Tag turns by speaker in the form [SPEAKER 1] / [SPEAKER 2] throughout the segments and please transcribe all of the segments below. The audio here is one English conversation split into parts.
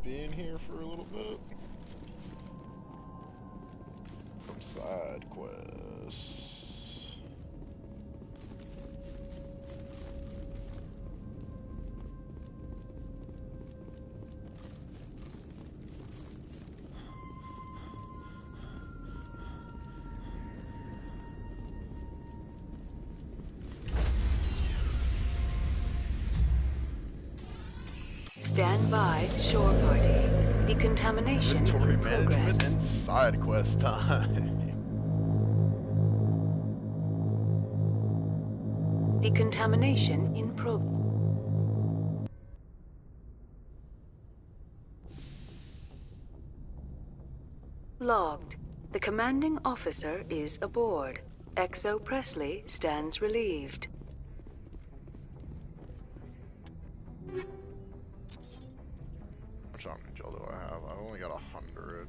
[SPEAKER 1] be in here for a little bit. Some side quests.
[SPEAKER 2] Stand by, shore party. Decontamination
[SPEAKER 1] Inventory
[SPEAKER 2] in progress.
[SPEAKER 1] management and side quest time.
[SPEAKER 2] Decontamination in progress. Logged. The commanding officer is aboard. XO Presley stands relieved.
[SPEAKER 1] How much gel do I have? I've only got 100.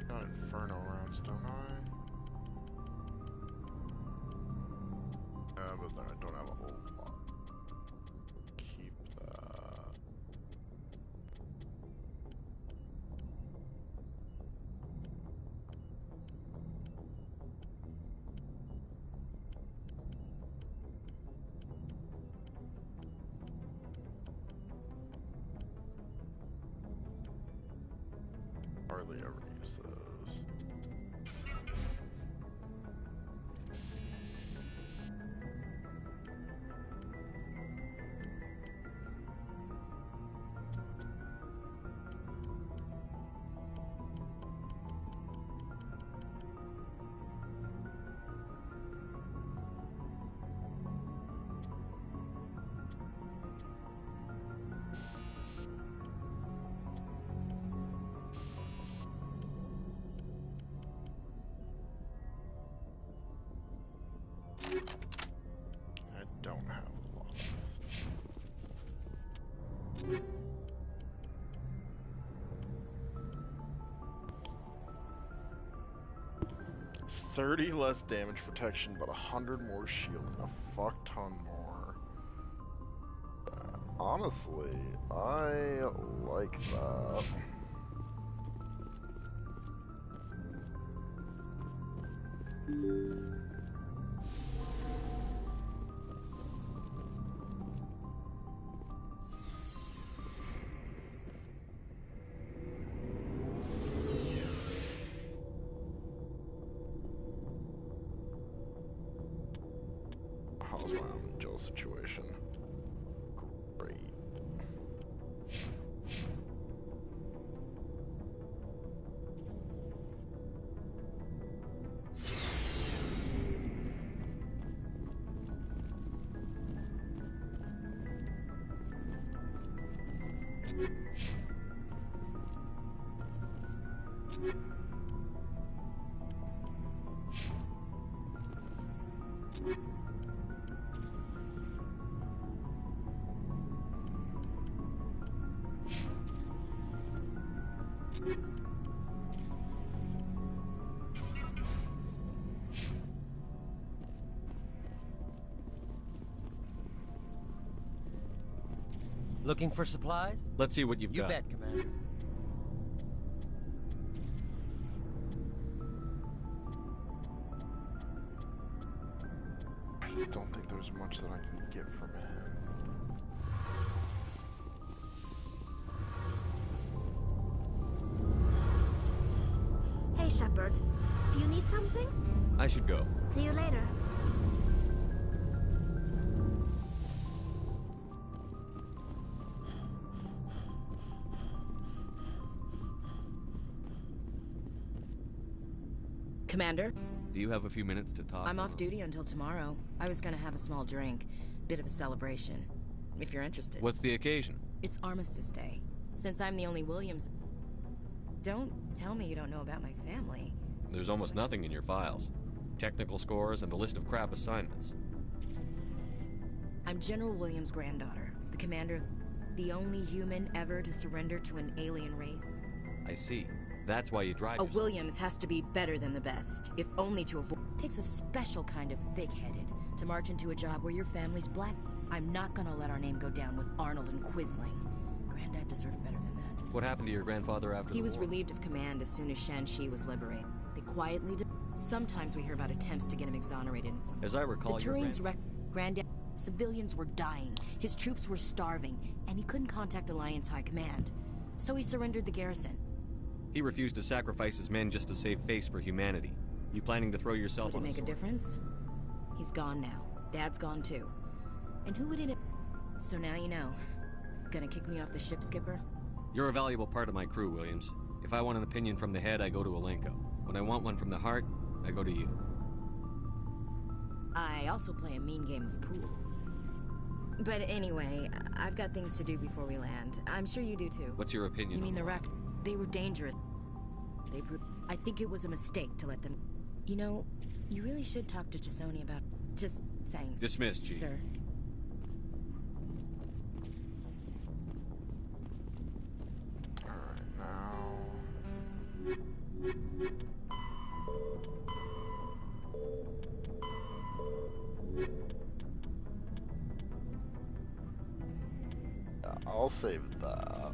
[SPEAKER 1] Got Inferno rounds, don't I? But then I don't have a whole lot. Keep that. Hardly ever use those. I don't have a lot. 30 less damage protection, but 100 more shield and a fuck ton more. Honestly, I like that. How's my Angel situation? Great.
[SPEAKER 3] Looking for supplies?
[SPEAKER 4] Let's see what you've got.
[SPEAKER 3] You bet, Commander.
[SPEAKER 1] I just don't think there's much that I can get from him.
[SPEAKER 4] Hey, Shepard. Do you need something?
[SPEAKER 3] I should go.
[SPEAKER 4] See you later.
[SPEAKER 5] Commander?
[SPEAKER 3] Do you have a few minutes to talk?
[SPEAKER 5] I'm off duty until tomorrow. I was gonna have a small drink. Bit of a celebration. If you're interested.
[SPEAKER 3] What's the occasion?
[SPEAKER 5] It's Armistice Day. Since I'm the only Williams... Don't tell me you don't know about my family.
[SPEAKER 3] There's almost nothing in your files. Technical scores and a list of crap assignments.
[SPEAKER 5] I'm General Williams' granddaughter. The commander... The only human ever to surrender to an alien race.
[SPEAKER 3] I see. That's why you drive
[SPEAKER 5] A
[SPEAKER 3] yourself.
[SPEAKER 5] Williams has to be better than the best, if only to avoid... Takes a special kind of thick-headed to march into a job where your family's black. I'm not gonna let our name go down with Arnold and Quisling. Granddad deserved better than that.
[SPEAKER 3] What happened to your grandfather after
[SPEAKER 5] He
[SPEAKER 3] the
[SPEAKER 5] was
[SPEAKER 3] war?
[SPEAKER 5] relieved of command as soon as Shan-Chi was liberated. They quietly Sometimes we hear about attempts to get him exonerated in some...
[SPEAKER 3] As I recall,
[SPEAKER 5] the
[SPEAKER 3] your
[SPEAKER 5] Turians Granddad... Civilians were dying, his troops were starving, and he couldn't contact Alliance High Command. So he surrendered the garrison.
[SPEAKER 3] He refused to sacrifice his men just to save face for humanity. You planning to throw yourself
[SPEAKER 5] Would
[SPEAKER 3] on
[SPEAKER 5] it make a
[SPEAKER 3] sword?
[SPEAKER 5] difference? He's gone now. Dad's gone too. And who would it... So now you know. Gonna kick me off the ship, Skipper?
[SPEAKER 3] You're a valuable part of my crew, Williams. If I want an opinion from the head, I go to Alenko. When I want one from the heart, I go to you.
[SPEAKER 5] I also play a mean game of pool. But anyway, I've got things to do before we land. I'm sure you do too.
[SPEAKER 3] What's your opinion
[SPEAKER 5] You mean
[SPEAKER 3] on
[SPEAKER 5] the wreck? They were dangerous. I think it was a mistake to let them... You know, you really should talk to T'Soni about... Just saying...
[SPEAKER 3] Dismissed, Chief.
[SPEAKER 5] Sir.
[SPEAKER 1] Alright, now... I'll save that.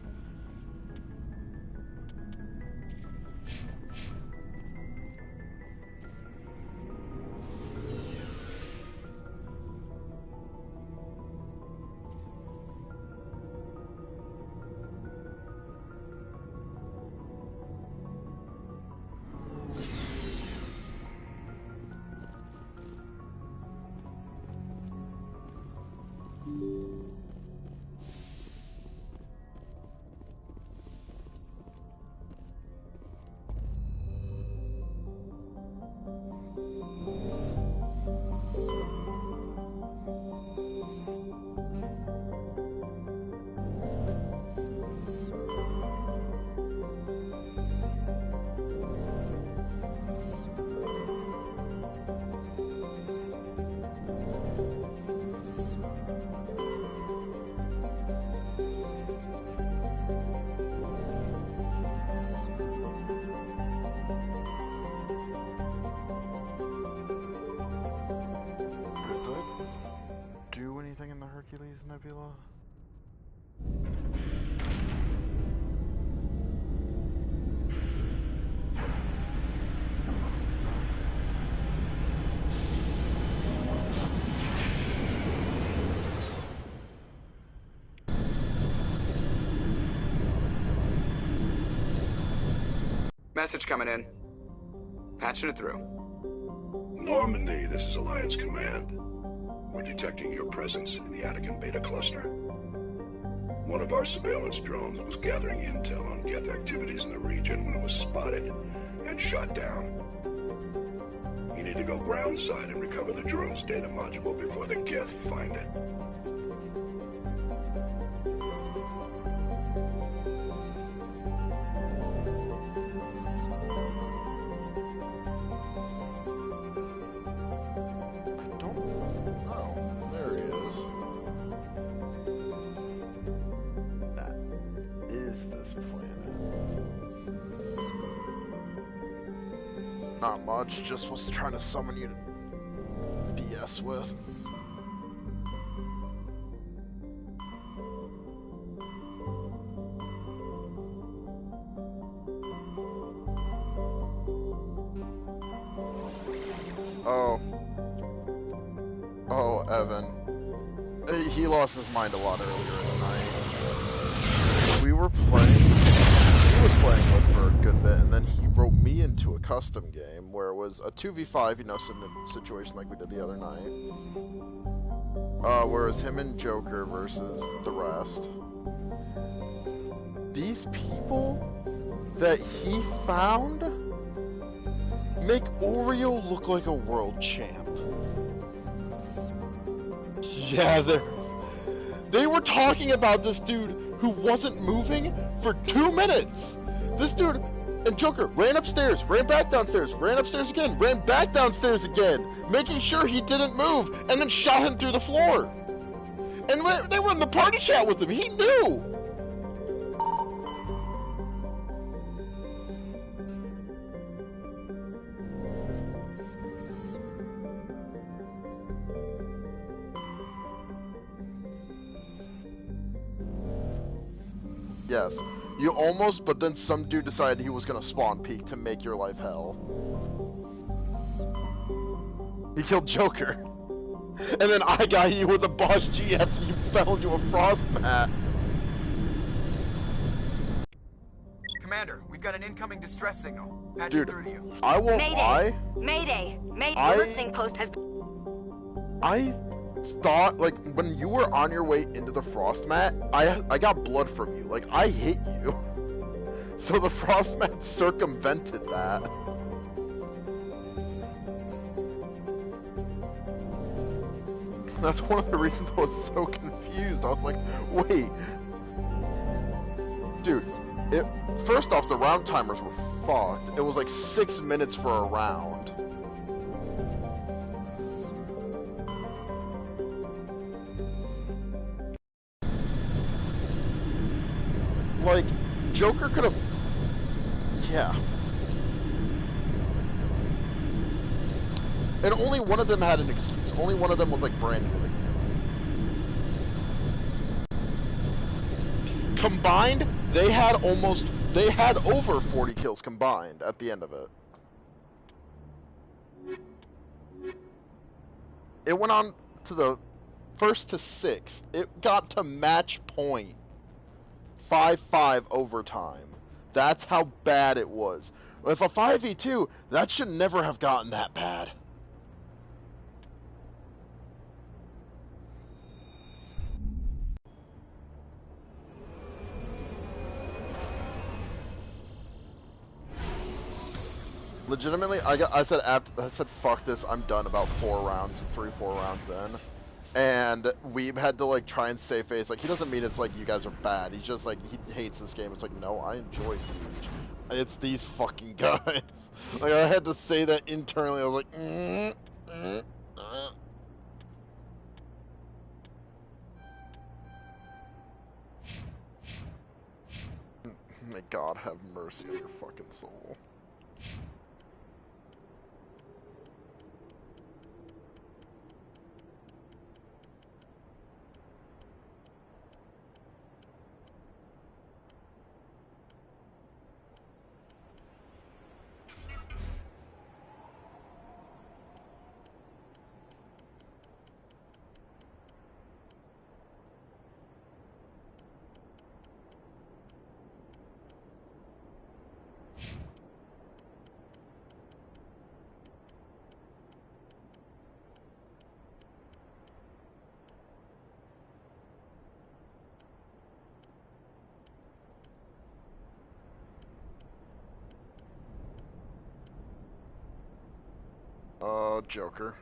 [SPEAKER 1] Hercules Nebula?
[SPEAKER 6] Message coming in. Patching it through.
[SPEAKER 7] Normandy, this is Alliance Command. We're detecting your presence in the Attican Beta Cluster. One of our surveillance drones was gathering intel on Geth activities in the region when it was spotted and shot down. You need to go groundside and recover the drone's data module before the Geth find it.
[SPEAKER 1] Not much, just was trying to summon you to BS with. Oh, Evan. He lost his mind a lot earlier in the night. We were playing was playing with for a good bit, and then he wrote me into a custom game where it was a 2v5, you know, situation like we did the other night. Where it was him and Joker versus the rest. These people that he found make Oreo look like a world champ. Yeah, they were talking about this dude who wasn't moving for 2 minutes. This dude and Joker ran upstairs, ran back downstairs, ran upstairs again, ran back downstairs again, making sure he didn't move, and then shot him through the floor. And they were in the party chat with him. He knew. Yes, you almost, but then some dude decided he was gonna spawn peek to make your life hell. He killed Joker. And then I got you with a boss G after you fell into a frost mat.
[SPEAKER 6] Commander, we've got an incoming distress signal. Patching
[SPEAKER 1] Dude,
[SPEAKER 6] through to you.
[SPEAKER 1] I won't lie.
[SPEAKER 2] Mayday! Mayday!
[SPEAKER 1] I-
[SPEAKER 2] The listening post has been...
[SPEAKER 1] I thought, like, when you were on your way into the frost mat, I got blood from you. Like, I hit you. So the frost mat circumvented that. That's one of the reasons I was so confused. I was like, wait. Dude, first off, the round timers were fucked. It was like 6 minutes for a round. Like, Joker could have... Yeah. And only one of them had an excuse. Only one of them was like brand new to the game. Combined, they had over 40 kills combined at the end of it. It went on to the first to sixth. It got to match point. 5-5 overtime. That's how bad it was. If a 5v2, that should never have gotten that bad. Legitimately, I said fuck this, I'm done about 4 rounds in. And we had to like try and save face. Like, he doesn't mean it's like you guys are bad. He's just like, he hates this game. It's like, no, I enjoy Siege. It's these fucking guys. Like, I had to say that internally. I was like, May God have mercy on your fucking soul. Joker.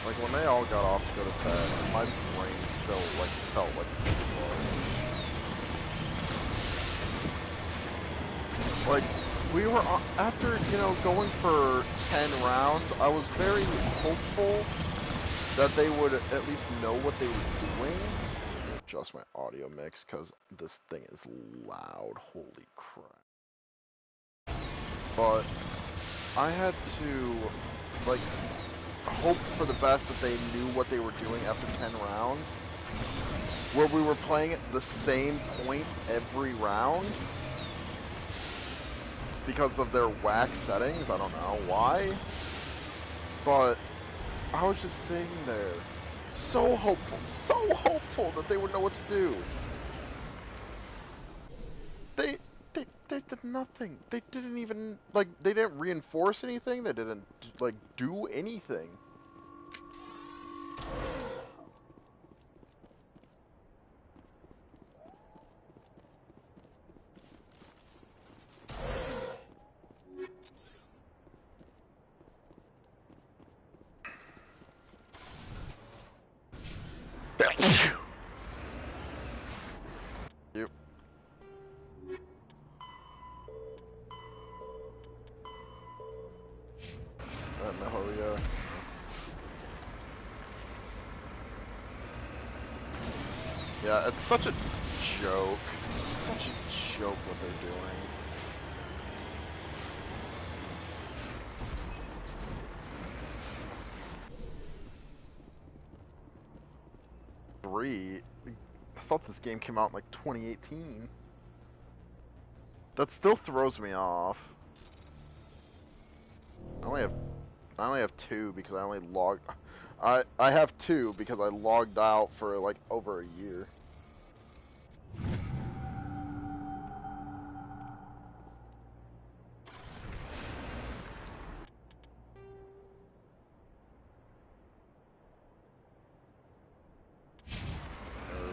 [SPEAKER 1] Like, when they all got off to go to bed, my brain still, like, felt like sleep was. like, we were, after, you know, going for 10 rounds, I was very hopeful that they would at least know what they were doing. Adjust my audio mix, because this thing is loud, holy crap. But I had to, like, hope for the best that they knew what they were doing after 10 rounds, where we were playing at the same point every round because of their whack settings. I don't know why, but I was just sitting there so hopeful that they would know what to do. They did nothing. They didn't even, like, they didn't reinforce anything. They didn't, like, do anything. Yep. Mihoyo. Yeah, it's such a joke. Such a joke what they're doing. I thought this game came out in like 2018. That still throws me off. I only have 2 because I only logged. I have 2 because I logged out for like over a year.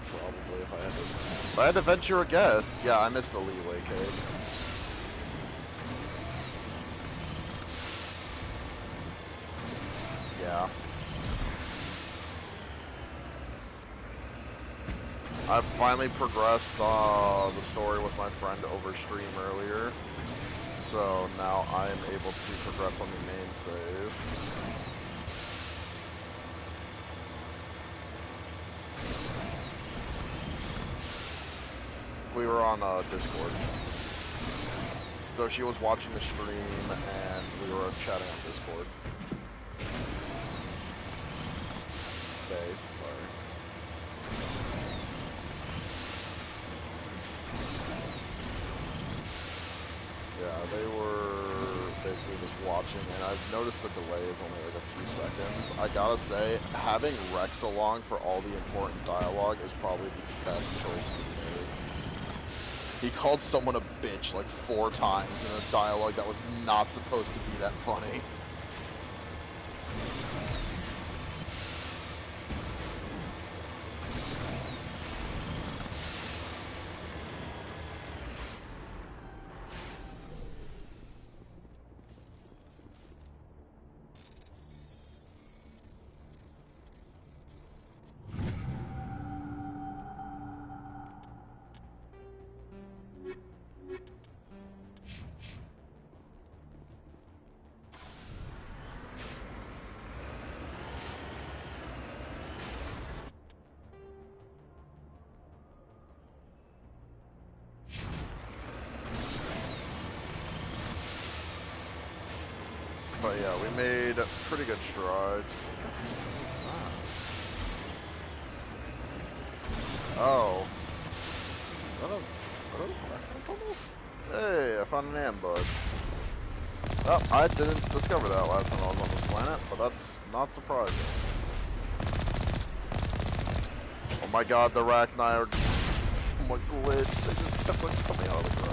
[SPEAKER 1] Probably if I had to venture a guess. Yeah, I missed the leeway cake. Yeah. I finally progressed the story with my friend over stream earlier, so now I am able to progress on the main save. We were on Discord. So she was watching the stream and we were chatting on Discord. Babe, sorry. Yeah, they were basically just watching, and I've noticed the delay is only like a few seconds. I gotta say, having Rex along for all the important dialogue is probably the best choice we made. He called someone a bitch like 4 times in a dialogue that was not supposed to be that funny. But yeah, we made pretty good strides. Oh. Hey, I found an ambush. Oh, I didn't discover that last time I was on this planet, but that's not surprising. Oh my god, the Arachnai are somewhat glitched. They just kept on coming out of the ground.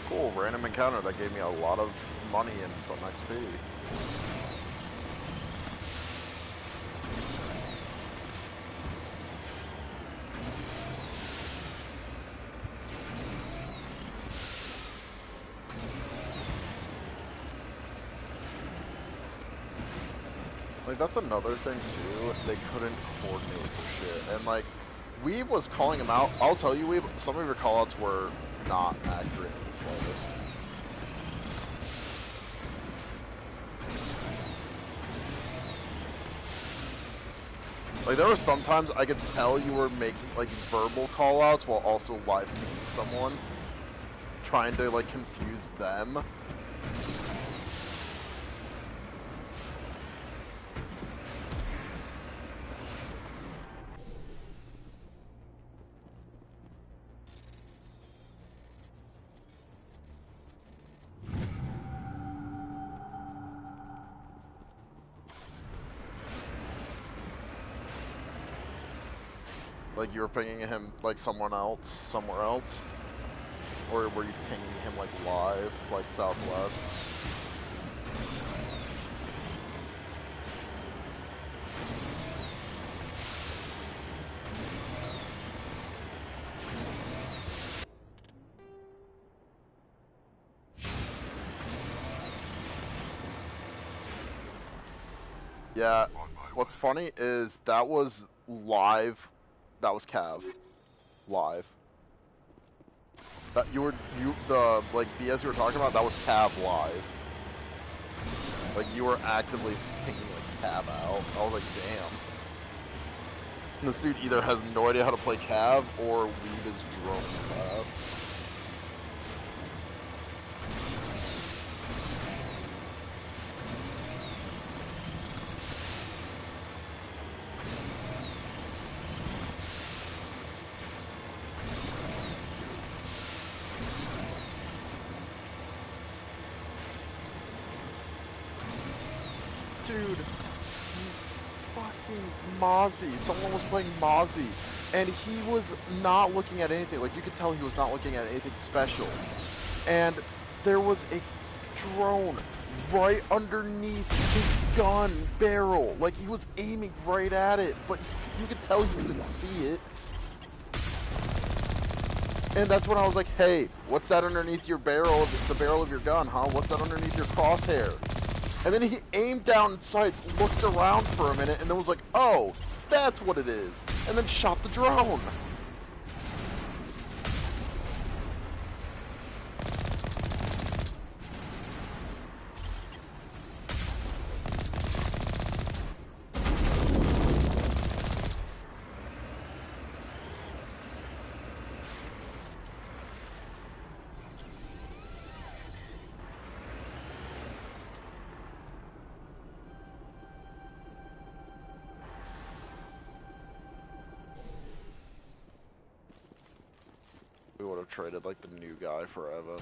[SPEAKER 1] Cool, random encounter that gave me a lot of money and some XP. Like, that's another thing, too. They couldn't coordinate for shit. And, like, Weeb was calling him out. I'll tell you, Weeb, some of your callouts were not accurate in the slightest. Like, there were sometimes I could tell you were making, like, verbal callouts while also live tweeting someone, trying to, like, confuse them. Like, you were pinging him, like, someone else, somewhere else? Or were you pinging him, like, live, like, Southwest? Yeah, what's funny is that was live. That was Cav. Live. That the like BS you were talking about, that was Cav live. Like, you were actively picking like Cav out. I was like, damn. And this dude either has no idea how to play Cav or Weeb is drone fast. Dude, fucking Mozzie. Someone was playing Mozzie, and he was not looking at anything. Like, you could tell he was not looking at anything special. And there was a drone right underneath his gun barrel. Like, he was aiming right at it, but you could tell you couldn't see it. And that's when I was like, hey, what's that underneath your barrel? It's the barrel of your gun, huh? What's that underneath your crosshair? And then he aimed down in sights, looked around for a minute, and then was like, oh, that's what it is. And then shot the drone. We would have traded like the new guy for Evan.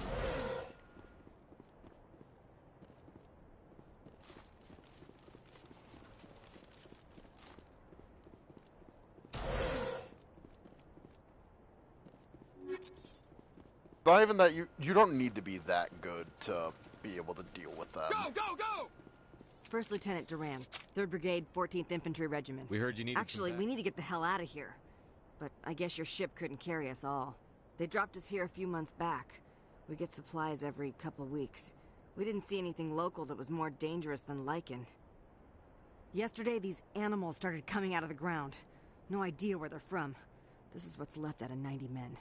[SPEAKER 1] Not even that, you don't need to be that good to be able to deal with them.
[SPEAKER 6] Go, go, go!
[SPEAKER 8] First Lieutenant Duran, 3rd Brigade, 14th Infantry Regiment.
[SPEAKER 3] We heard you needed
[SPEAKER 8] Actually, we need to get the hell out of here. But I guess your ship couldn't carry us all. They dropped us here a few months back. We get supplies every couple weeks. We didn't see anything local that was more dangerous than Lycan. Yesterday, these animals started coming out of the ground. No idea where they're from. This is what's left out of 90 men.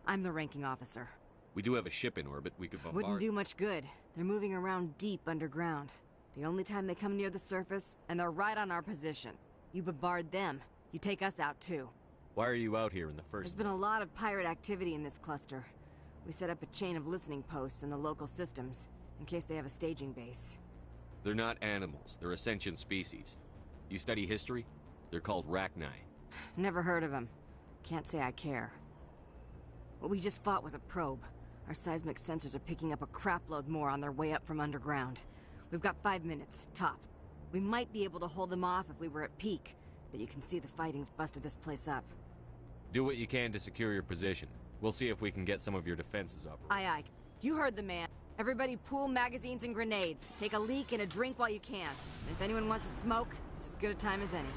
[SPEAKER 8] I'm the ranking officer.
[SPEAKER 3] We do have a ship in orbit. We could bombard.
[SPEAKER 8] Wouldn't do much good. They're moving around deep underground. The only time they come near the surface, and they're right on our position. You bombard them. You take us out too.
[SPEAKER 3] Why are you out here in the first
[SPEAKER 8] There's been a lot of pirate activity in this cluster. We set up a chain of listening posts in the local systems, in case they have a staging base.
[SPEAKER 3] They're not animals. They're a sentient species. You study history? They're called Rachni.
[SPEAKER 8] Never heard of them. Can't say I care. What we just fought was a probe. Our seismic sensors are picking up a crapload more on their way up from underground. We've got 5 minutes, tops. We might be able to hold them off if we were at peak, but you can see the fighting's busted this place up.
[SPEAKER 3] Do what you can to secure your position. We'll see if we can get some of your defenses up.
[SPEAKER 8] Aye, aye. You heard the man. Everybody pool magazines and grenades. Take a leak and a drink while you can. And if anyone wants a smoke, it's as good a time as any.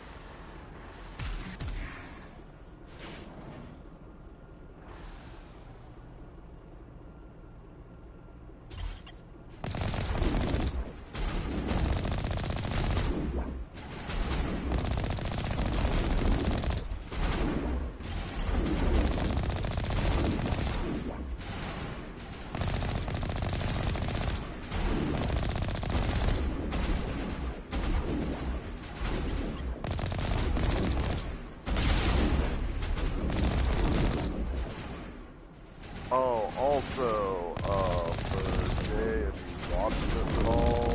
[SPEAKER 1] Oh, also, for Jay, if you watch this at all,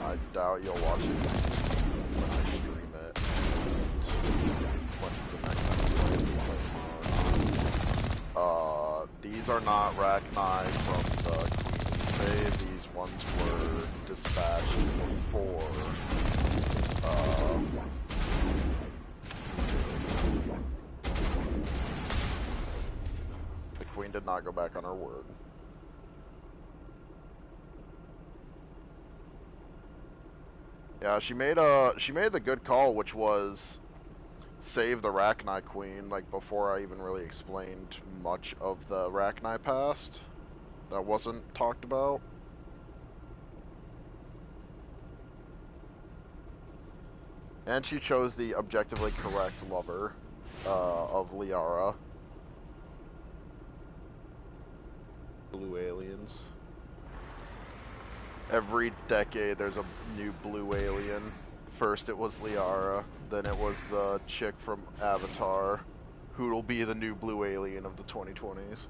[SPEAKER 1] I doubt you'll watch it when I stream it. When the next time we play. These are not Rachni from the Queen's Save. These ones were dispatched before. The Queen did not go back on her word. Yeah, she made the good call, which was save the Rachni Queen, like before I even really explained much of the Rachni past that wasn't talked about. And she chose the objectively correct lover of Liara. Blue aliens. Every decade there's a new blue alien. First it was Liara, then it was the chick from Avatar, who'll be the new blue alien of the 2020s.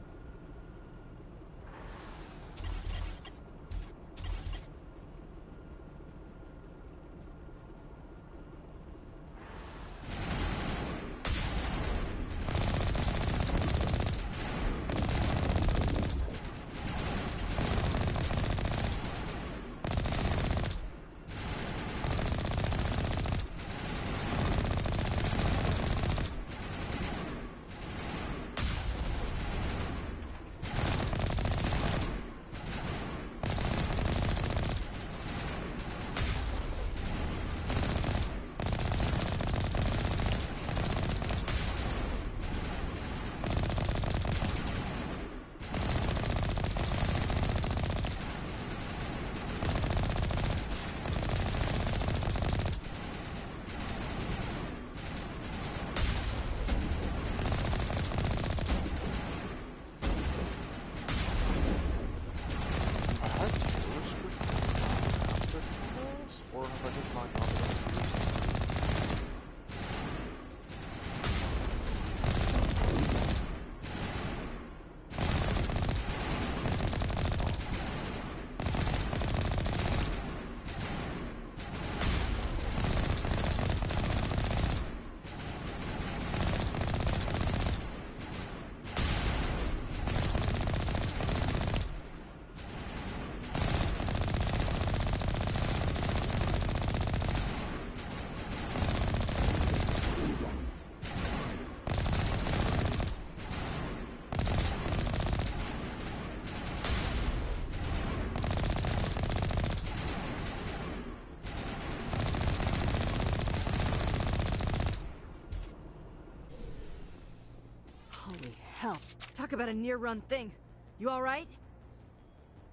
[SPEAKER 8] Hell, talk about a near-run thing. You alright?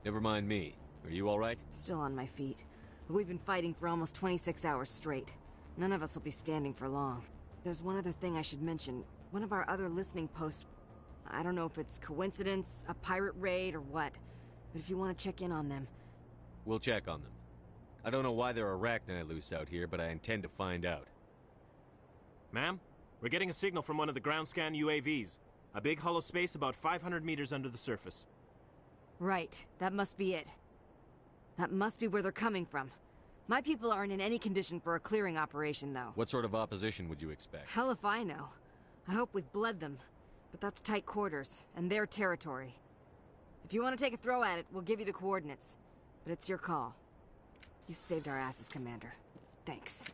[SPEAKER 3] Never mind me. Are you alright?
[SPEAKER 8] Still on my feet. But we've been fighting for almost 26 hours straight. None of us will be standing for long. There's one other thing I should mention. One of our other listening posts... I don't know if it's coincidence, a pirate raid, or what. But if you want to check in on them...
[SPEAKER 3] We'll check on them. I don't know why there are Rachni loose out here, but I intend to find out.
[SPEAKER 9] Ma'am, we're getting a signal from one of the ground scan UAVs. A big hollow space about 500 meters under the surface.
[SPEAKER 8] Right. That must be it. That must be where they're coming from. My people aren't in any condition for a clearing operation, though.
[SPEAKER 3] What sort of opposition would you expect?
[SPEAKER 8] Hell if I know. I hope we've bled them. But that's tight quarters, and their territory. If you want to take a throw at it, we'll give you the coordinates. But it's your call. You saved our asses, Commander. Thanks.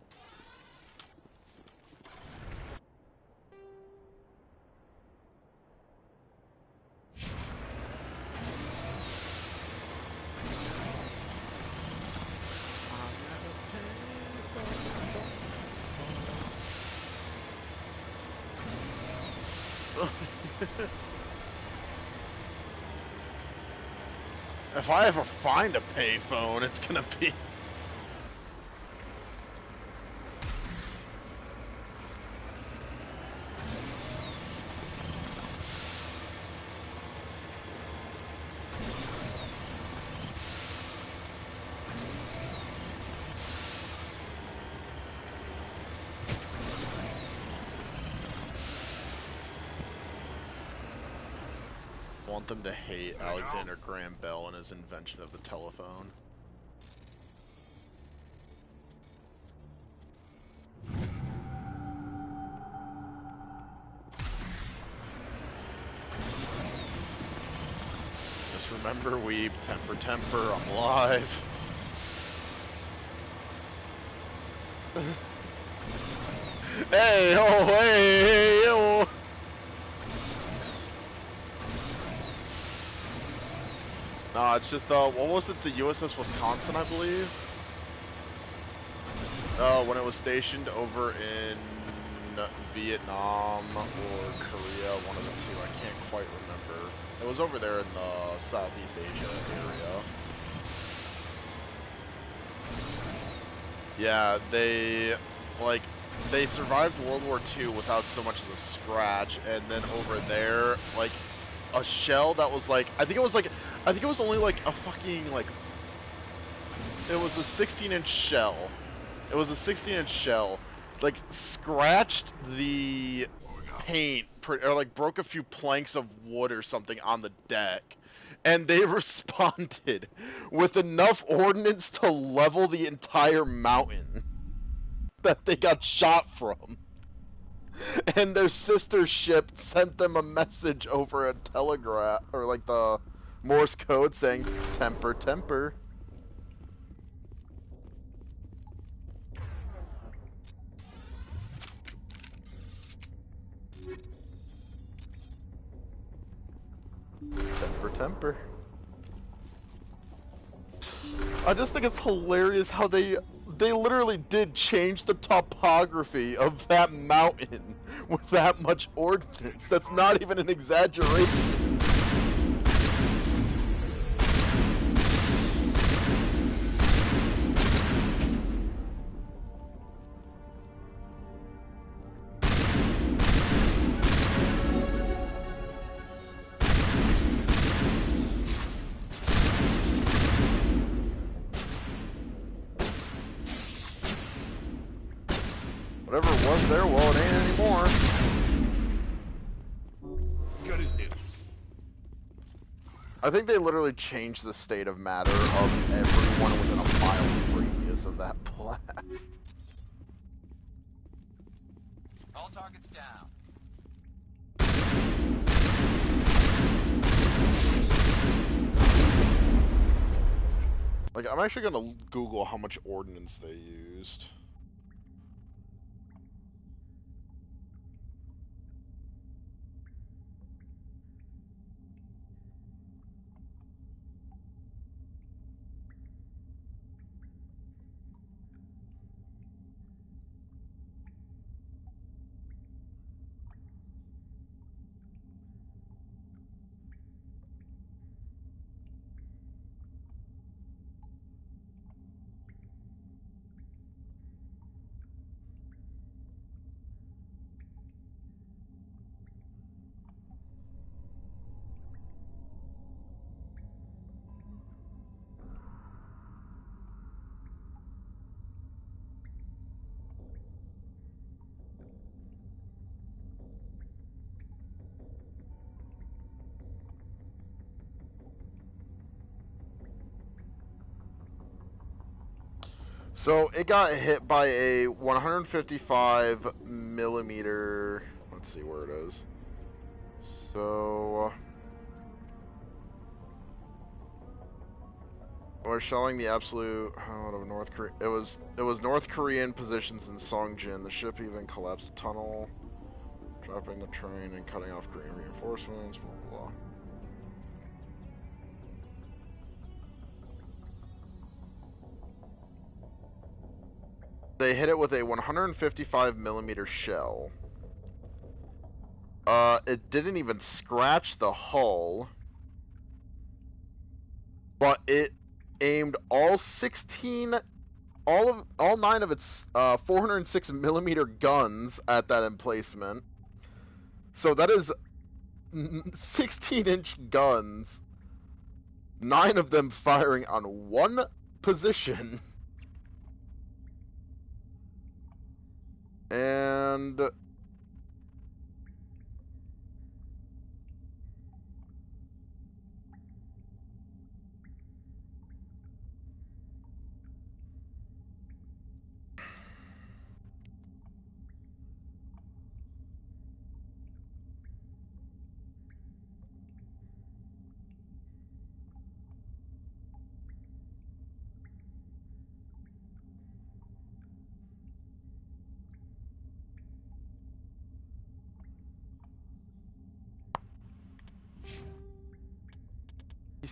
[SPEAKER 1] If I ever find a payphone, it's gonna be... want them to hate Alexander Graham Bell and his invention of the telephone. Just remember, Weeb, temper, temper, I'm alive. Hey, oh, hey, oh. Nah, it's just, what was it, the USS Wisconsin, I believe? When it was stationed over in Vietnam or Korea, one of the two, I can't quite remember. It was over there in the Southeast Asia area. Yeah, they survived World War II without so much as a scratch, and then over there, like, a shell that was like, I think it was only like a fucking, like, it was a 16-inch shell. It was a 16-inch shell, like, scratched the paint, or like broke a few planks of wood or something on the deck. And they responded with enough ordnance to level the entire mountain that they got shot from. And their sister ship sent them a message over a telegraph, or like the Morse code saying, temper, temper. Temper, temper. I just think it's hilarious how they literally did change the topography of that mountain with that much ordnance. That's not even an exaggeration. Whatever was there, well, it ain't anymore.
[SPEAKER 7] Good as new.
[SPEAKER 1] I think they literally changed the state of matter of everyone within a mile radius of that blast.
[SPEAKER 10] All targets down.
[SPEAKER 1] Like, I'm actually gonna Google how much ordnance they used. So it got hit by a 155 millimeter. Let's see where it is. So we're shelling the absolute out of North Korea. It was North Korean positions in Songjin. The ship even collapsed a tunnel, dropping the train and cutting off Korean reinforcements. Blah blah blah. They hit it with a 155 millimeter shell. It didn't even scratch the hull, but it aimed all 9 of its 406 millimeter guns at that emplacement. So that is 16-inch guns, 9 of them firing on one position. And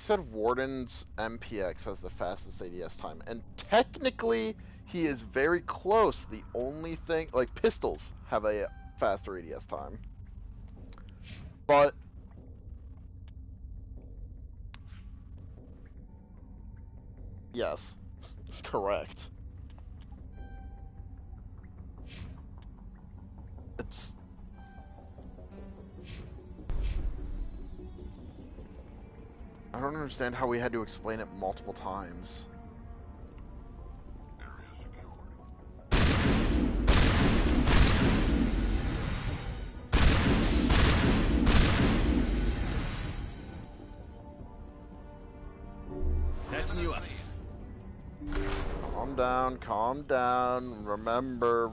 [SPEAKER 1] said Warden's MPX has the fastest ADS time, and technically he is very close. The only thing, like pistols have a faster ADS time, but yes, correct. It's I don't understand how we had to explain it multiple times.
[SPEAKER 7] Area secured.
[SPEAKER 9] Catching you up.
[SPEAKER 1] Calm down. Remember.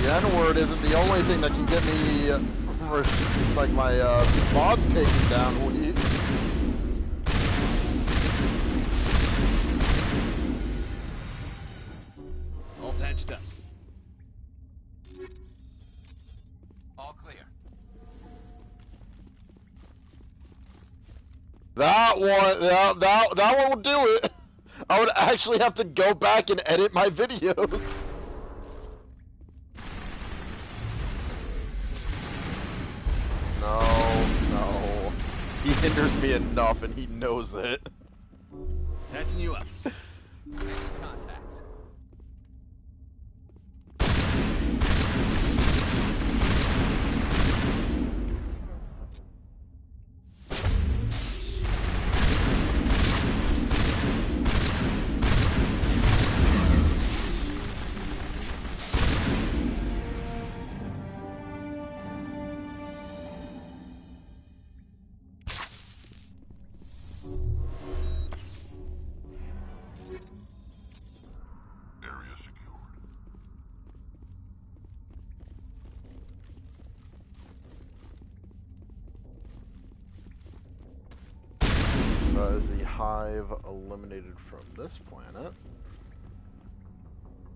[SPEAKER 1] The N-word isn't the only thing that can get me, like, my mods taken down.
[SPEAKER 9] All patched up.
[SPEAKER 10] All clear.
[SPEAKER 1] That one will do it. I would actually have to go back and edit my videos. No. He hinders me enough and he knows it.
[SPEAKER 9] Patching you up.
[SPEAKER 10] Making contact.
[SPEAKER 7] Area secured.
[SPEAKER 1] Is the hive eliminated from this planet?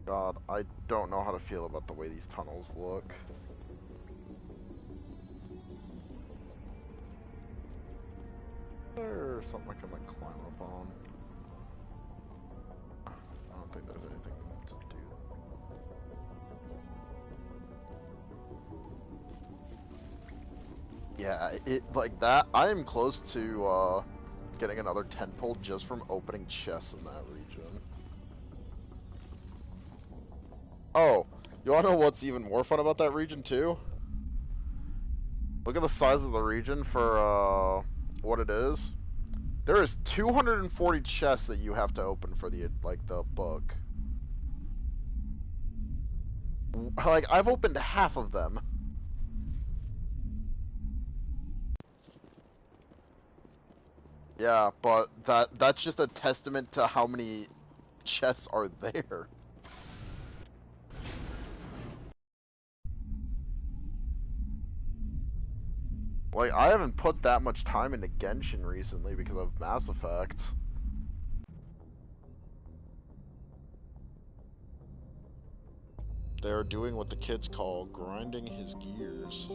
[SPEAKER 1] God, I don't know how to feel about the way these tunnels look. There's something I can like climb up on. I don't think there's anything to do. Yeah, it like that. I am close to getting another 10 pull just from opening chests in that region. Oh, you wanna know what's even more fun about that region too? Look at the size of the region for what it is. There is 240 chests that you have to open for the the book. Like I've opened half of them. Yeah, but that's just a testament to how many chests are there. Like, I haven't put that much time into Genshin recently because of Mass Effect. They're doing what the kids call grinding his gears.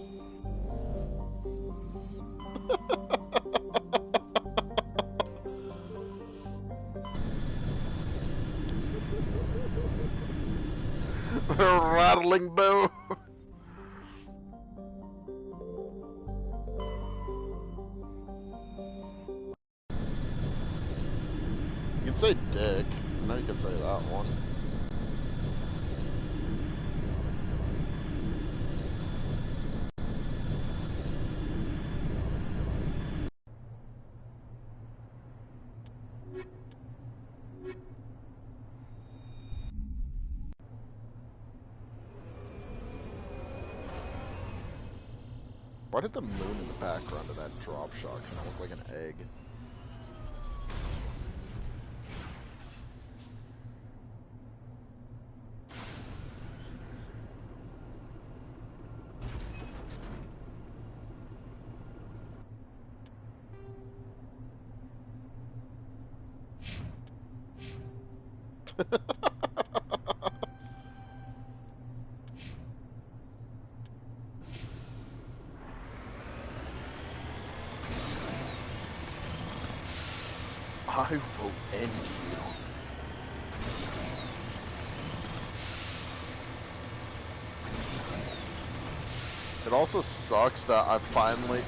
[SPEAKER 1] Rattling bow. You can say dick. I know you can say that one. Why did the moon in the background of that drop shot kind of look like an egg? I will end you. It also sucks that I finally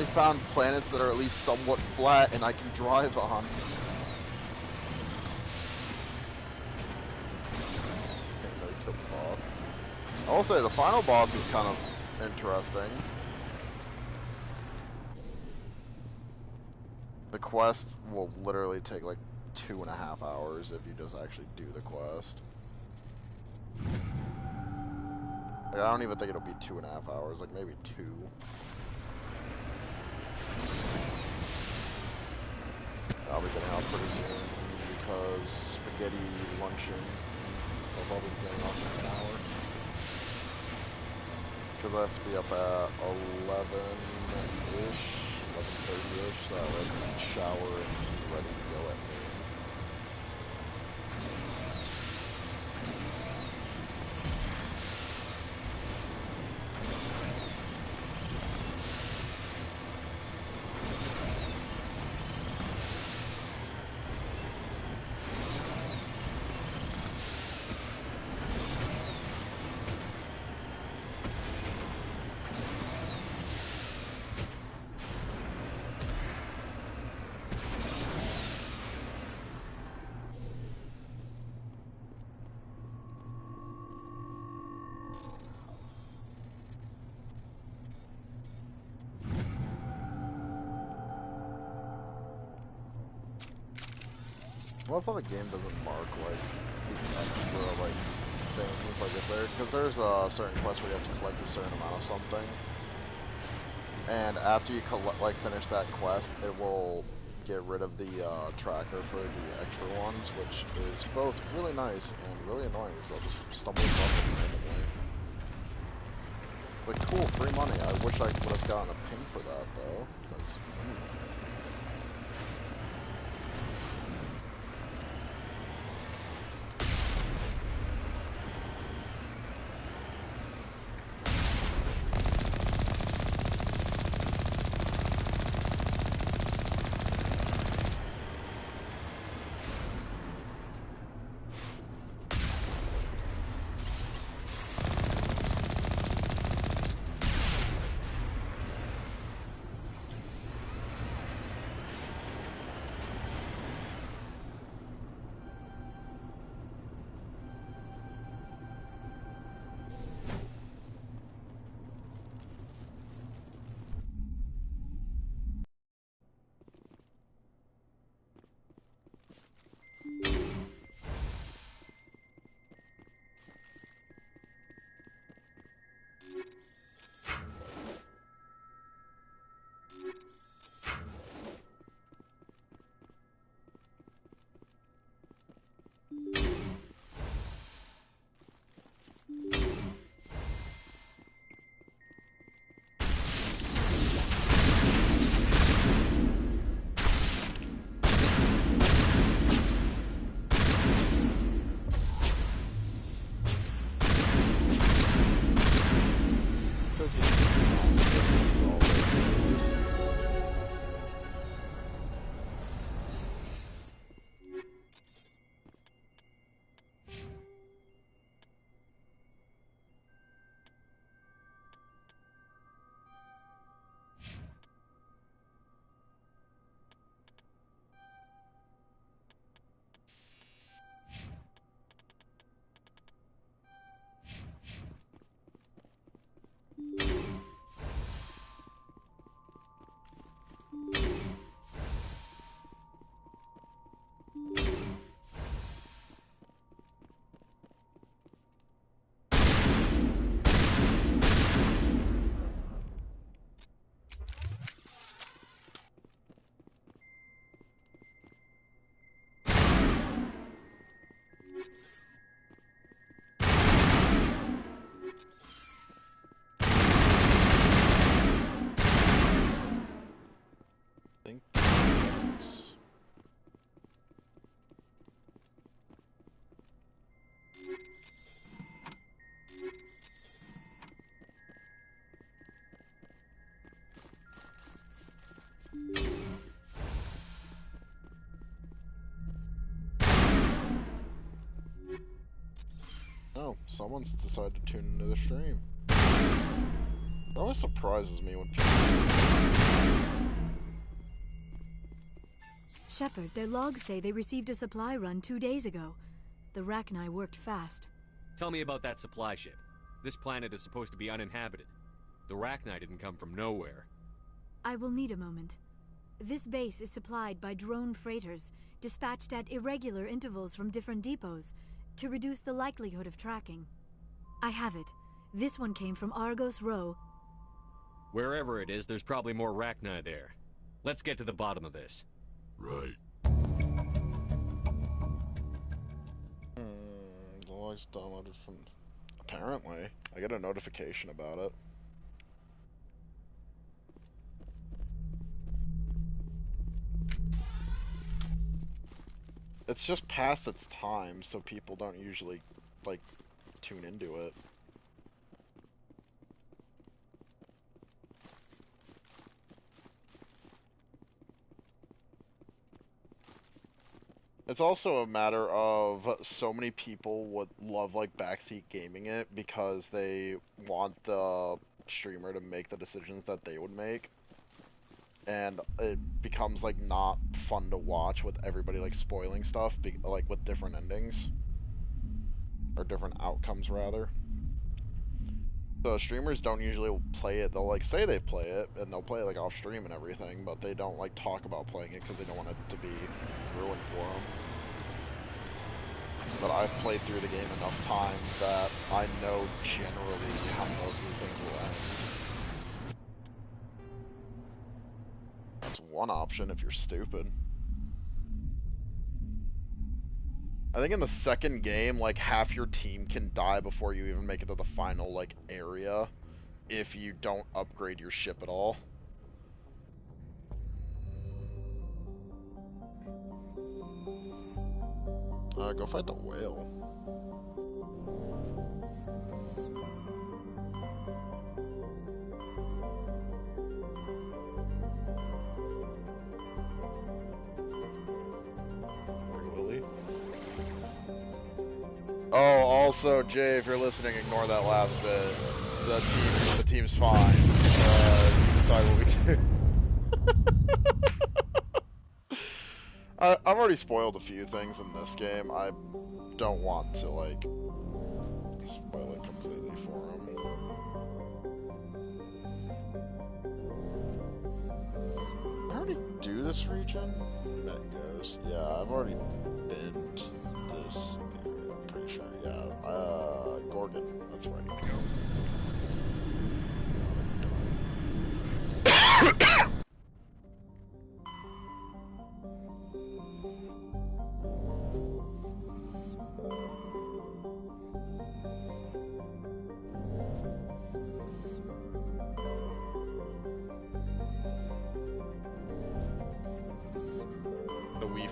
[SPEAKER 1] found planets that are at least somewhat flat and I can drive on. I will say the final boss is kind of interesting. The quest will literally take like 2.5 hours if you just actually do the quest. Like, I don't even think it'll be 2.5 hours, like maybe 2. I'll be getting out pretty soon because spaghetti luncheon. I'll probably be getting off in an hour. Because I have to be up at 11-ish, 11:30-ish, so I can shower and be ready to go at noon. What if the game doesn't mark like the extra like things like if there, because there's a certain quest where you have to collect a certain amount of something, and after you finish that quest, it will get rid of the tracker for the extra ones, which is both really nice and really annoying because I'll just stumble across them randomly. Like cool, free money. I wish I would have gotten a ping for that though, because. Someone's decided to tune into the stream. It always surprises me when people...
[SPEAKER 11] Shepard, their logs say they received a supply run 2 days ago. The Rachni worked fast.
[SPEAKER 3] Tell me about that supply ship. This planet is supposed to be uninhabited. The Rachni didn't come from nowhere.
[SPEAKER 11] I will need a moment. This base is supplied by drone freighters, dispatched at irregular intervals from different depots, to reduce the likelihood of tracking. I have it. This one came from Argos Row.
[SPEAKER 3] Wherever it is, there's probably more Rachni there. Let's get to the bottom of this.
[SPEAKER 7] Right.
[SPEAKER 1] The log's downloaded from... Apparently. I get a notification about it. It's just past its time, so people don't usually, like, tune into it. It's also a matter of so many people would love, like, backseat gaming it because they want the streamer to make the decisions that they would make. And it becomes, like, not fun to watch with everybody, like, spoiling stuff, like, with different endings. Or different outcomes, rather. So streamers don't usually play it. They'll, like, say they play it, and they'll play it, like, off stream and everything, but they don't, like, talk about playing it because they don't want it to be ruined for them. But I've played through the game enough times that I know generally how most of the things will end. That's one option if you're stupid. I think in the second game, like, half your team can die before you even make it to the final, like, area if you don't upgrade your ship at all. Go fight the whale. Really? Oh, also, Jay, if you're listening, ignore that last bit. The team's fine. You decide what we do. I've already spoiled a few things in this game. I don't want to, like, spoil it completely for him. Did I already do this region? Met Ghost. Yeah, I've already been to this area, I'm pretty sure. Yeah, Gorgon. That's where I need to go.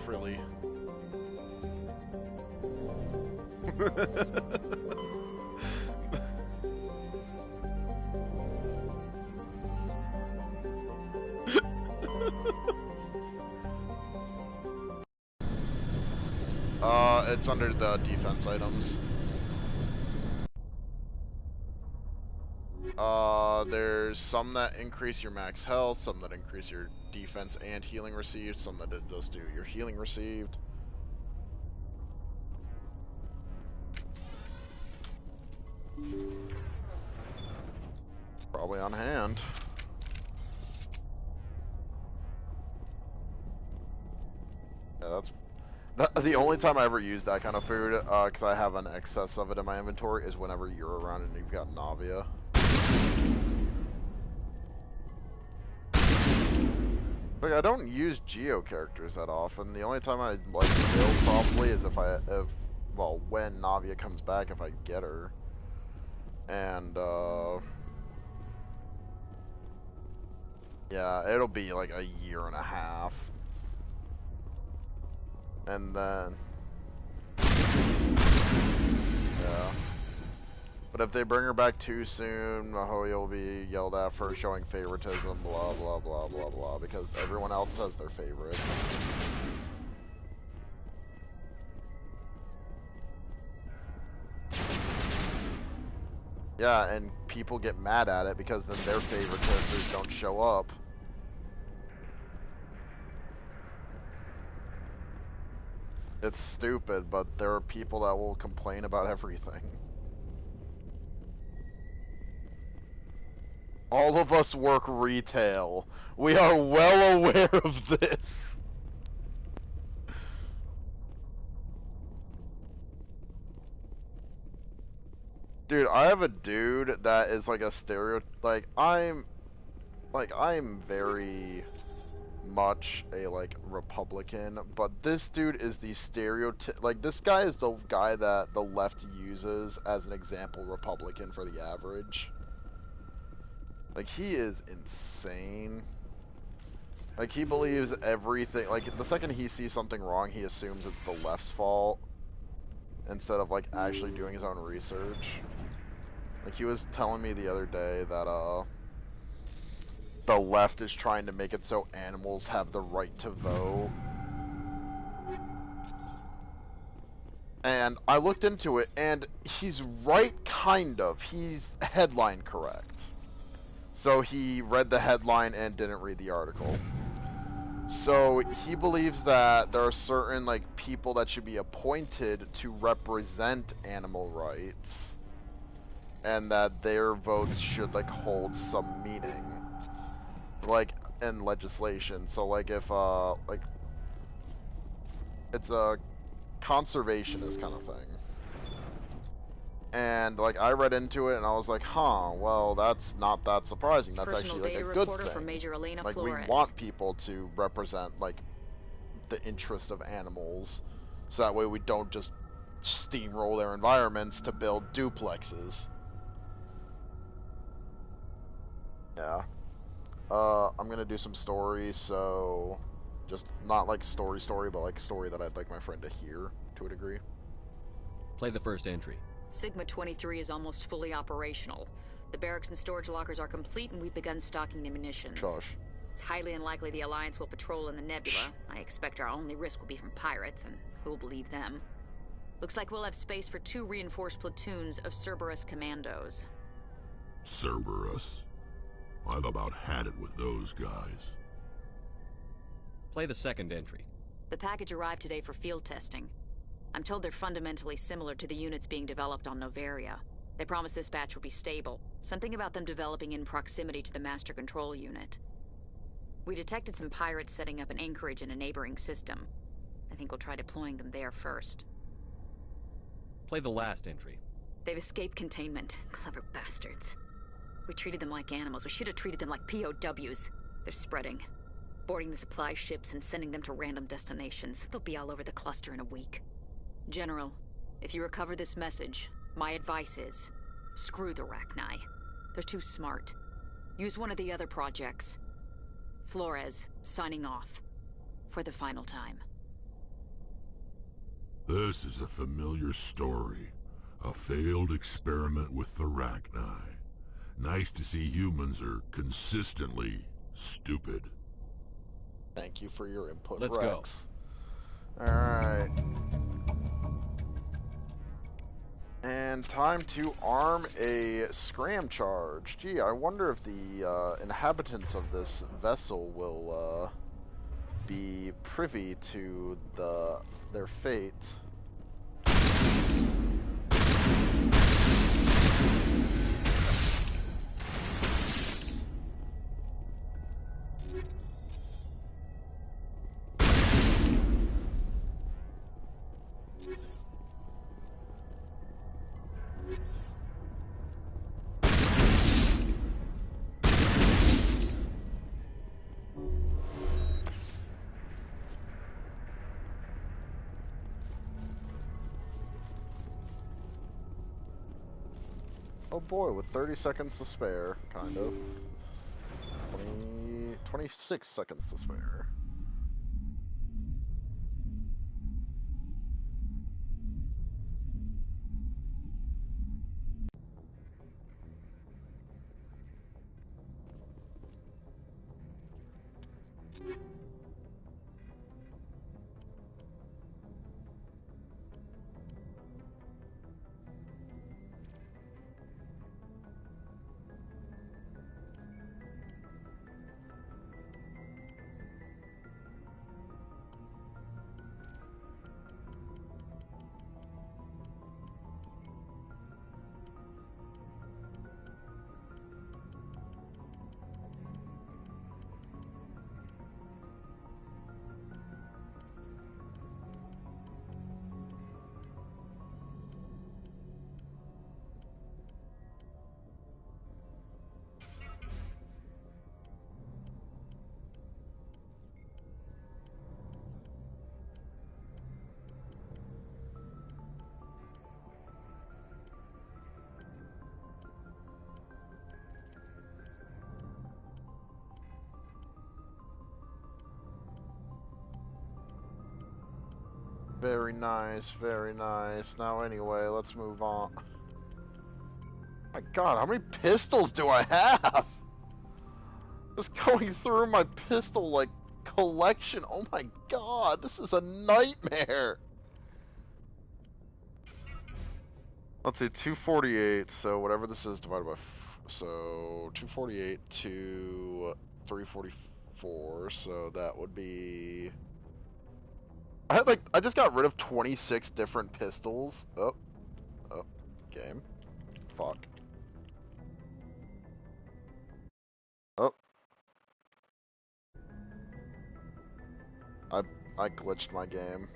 [SPEAKER 1] Really. It's under the defense items. There's some that increase your max health, some that increase your defense and healing received, some that just do your healing received. Probably on hand. Yeah, that's the only time I ever use that kind of food, because I have an excess of it in my inventory, is whenever you're around and you've got Navia. Like, I don't use Geo characters that often. The only time I like to build probably is well, when Navia comes back, if I get her. And, yeah, it'll be like a year and a half. And then, yeah. But if they bring her back too soon, Mahoya will be yelled at for showing favoritism, blah, blah, blah, blah, blah, because everyone else has their favorite. Yeah, and people get mad at it because then their favorite characters don't show up. It's stupid, but there are people that will complain about everything. All of us work retail. We are well aware of this. Dude, I have a dude that is like a I'm very much a Republican, but this dude is the this guy is the guy that the left uses as an example Republican for the average. Like, he is insane. Like, he believes everything, like, the second he sees something wrong, he assumes it's the left's fault instead of like actually doing his own research. Like, he was telling me the other day that the left is trying to make it so animals have the right to vote. And I looked into it, and he's right, kind of. He's headline correct. So he read the headline and didn't read the article. So he believes that there are certain, like, people that should be appointed to represent animal rights, and that their votes should, like, hold some meaning. Like, in legislation. So, like, if, like, it's a conservationist kind of thing. And, like, I read into it and I was like, huh, well, that's not that surprising. That's actually, like, a good thing.
[SPEAKER 12] Major Elena
[SPEAKER 1] like,
[SPEAKER 12] Flores.
[SPEAKER 1] We want people to represent, like, the interest of animals. So that way we don't just steamroll their environments to build duplexes. Yeah. I'm gonna do some stories, so just not like story, but like story that I'd like my friend to hear to a degree.
[SPEAKER 3] Play the first entry.
[SPEAKER 12] Sigma 23 is almost fully operational. The barracks and storage lockers are complete, and we've begun stocking the munitions.
[SPEAKER 1] Shush.
[SPEAKER 12] It's highly unlikely the Alliance will patrol in the nebula. I expect our only risk will be from pirates, and who'll believe them? Looks like we'll have space for 2 reinforced platoons of Cerberus commandos.
[SPEAKER 7] Cerberus? I've about had it with those guys.
[SPEAKER 3] Play the second entry.
[SPEAKER 12] The package arrived today for field testing. I'm told they're fundamentally similar to the units being developed on Noveria. They promise this batch will be stable. Something about them developing in proximity to the master control unit. We detected some pirates setting up an anchorage in a neighboring system. I think we'll try deploying them there first.
[SPEAKER 3] Play the last entry.
[SPEAKER 12] They've escaped containment. Clever bastards. We treated them like animals. We should have treated them like POWs. They're spreading. Boarding the supply ships and sending them to random destinations. They'll be all over the cluster in a week. General, if you recover this message, my advice is, screw the Rachni. They're too smart. Use one of the other projects. Flores, signing off. For the final time.
[SPEAKER 7] This is a familiar story. A failed experiment with the Rachni. Nice to see humans are consistently stupid.
[SPEAKER 1] Thank you for your input,
[SPEAKER 3] Let's
[SPEAKER 1] Rex. Go. Alright. And time to arm a scram charge. Gee, I wonder if the inhabitants of this vessel will be privy to their fate. Oh boy, with 30 seconds to spare, kind of. 26 seconds to spare. Very nice, very nice. Now anyway, let's move on. My god, how many pistols do I have? Just going through my pistol, like, collection. Oh my god, this is a nightmare. Let's see, 248, so whatever this is divided by... So, 248 to 344, so that would be... I just got rid of 26 different pistols. Oh, game. Fuck. Oh. I glitched my game.